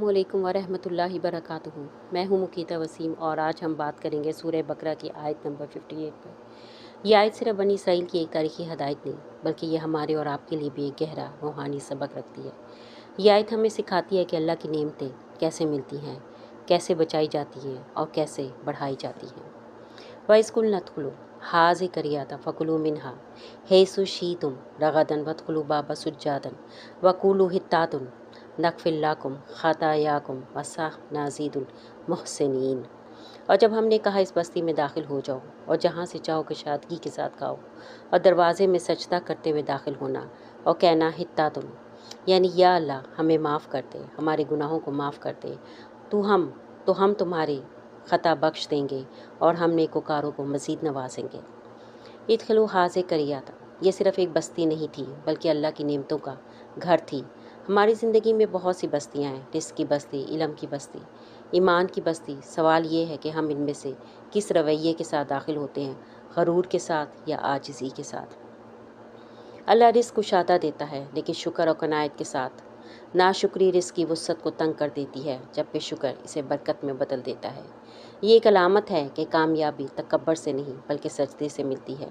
अस्सलामुअलैकुम वरहमतुल्लाहि वबरकातुहू। मैं हूँ मुकीता वसीम और आज हम बात करेंगे सूरह बकरा की आयत नंबर 58 पर। यह आयत सिर्फ बनी इसराइल की एक तारीखी हदायत नहीं, बल्कि ये हमारे और आपके लिए भी एक गहरा रूहानी सबक रखती है। यह आयत हमें सिखाती है कि अल्लाह की नेमतें कैसे मिलती हैं, कैसे बचाई जाती हैं और कैसे बढ़ाई जाती हैं। वस्कुल नदखुलू हाज करियाता फ़कुलू मिन्हा हेसु शीतुम रगदन वदखुलू बाबा सुज्जादन वकूलू हित्तातुन नकफिल्लाकुम ख़तायाकुम वसाह नाजीदुल मुहसिनीन। और जब हमने कहा इस बस्ती में दाखिल हो जाओ और जहाँ से चाहो कि शादगी के साथ खाओ और दरवाज़े में सजदा करते हुए दाखिल होना और कहना हित्तातुन, यानी या अल्लाह हमें माफ़ कर दे, हमारे गुनाहों को माफ़ कर दे, तो हम तुम्हारे ख़ता बख्श देंगे और हम नेकोकारों को मज़ीद नवाजेंगे। इदखलू हाज़े करियाता, ये सिर्फ़ एक बस्ती नहीं थी बल्कि अल्लाह की नेमतों का घर थी। हमारी ज़िंदगी में बहुत सी बस्तियाँ हैं, रिस्क की बस्ती, इल्म की बस्ती, ईमान की बस्ती। सवाल ये है कि हम इनमें से किस रवैये के साथ दाखिल होते हैं, गरूर के साथ या आजिज़ी के साथ। अल्लाह रिस्क कुशादा देता है, लेकिन शुक्र और कनायत के साथ। नाशुक्री रिस्क की वुसअत को तंग कर देती है, जबकि शुक्र इसे बरकत में बदल देता है। ये एक अलामत है कि कामयाबी तकब्बर से नहीं बल्कि सजदे से मिलती है।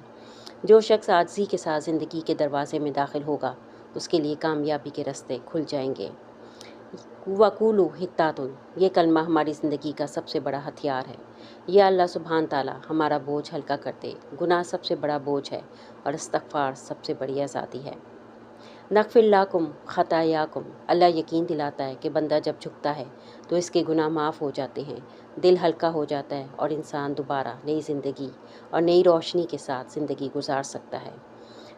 जो शख्स आजिज़ी के साथ ज़िंदगी के दरवाज़े में दाखिल होगा, उसके लिए कामयाबी के रास्ते खुल जाएंगे। वकूलू हित्तातुन, ये कलमा हमारी ज़िंदगी का सबसे बड़ा हथियार है। या अल्लाह सुब्हान ताला हमारा बोझ हल्का कर दे। गुनाह सबसे बड़ा बोझ है और इस्तग़फ़ार सबसे बड़ी आज़ादी है। नक़फ़िल्लाकुम ख़तायाकुम, अल्लाह यकीन दिलाता है कि बंदा जब झुकता है तो इसके गुनाह माफ़ हो जाते हैं, दिल हल्का हो जाता है और इंसान दोबारा नई ज़िंदगी और नई रोशनी के साथ ज़िंदगी गुजार सकता है।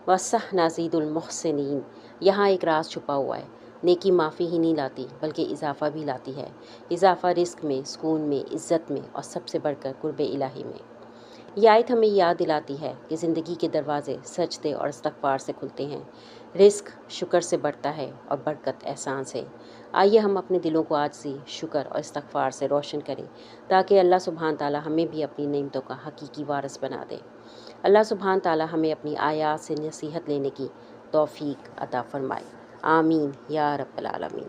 वस्साह नाज़ीदुल मुहसिनीन, यहाँ एक राज छुपा हुआ है। नेकी माफ़ी ही नहीं लाती बल्कि इजाफ़ा भी लाती है। इजाफ़ा रिस्क में, सुकून में, इज़्ज़त में और सबसे बढ़कर कुर्ब इलाही में। यह आयत हमें याद दिलाती है कि ज़िंदगी के दरवाज़े सजदे और इस्तग़फ़ार से खुलते हैं। रिस्क शुक्र से बढ़ता है और बरकत एहसान से। आइए हम अपने दिलों को आजिज़ी, शुक्र और इस्तग़फ़ार से रोशन करें, ताकि अल्लाह सुब्हान ताला हमें भी अपनी नेमतों का हकीकी वारिस बना दे। अल्लाह सुब्हान ताला हमें अपनी आयात से नसीहत लेने की तौफ़ीक अता फ़रमाए। आमीन या रब्बल आलमीन।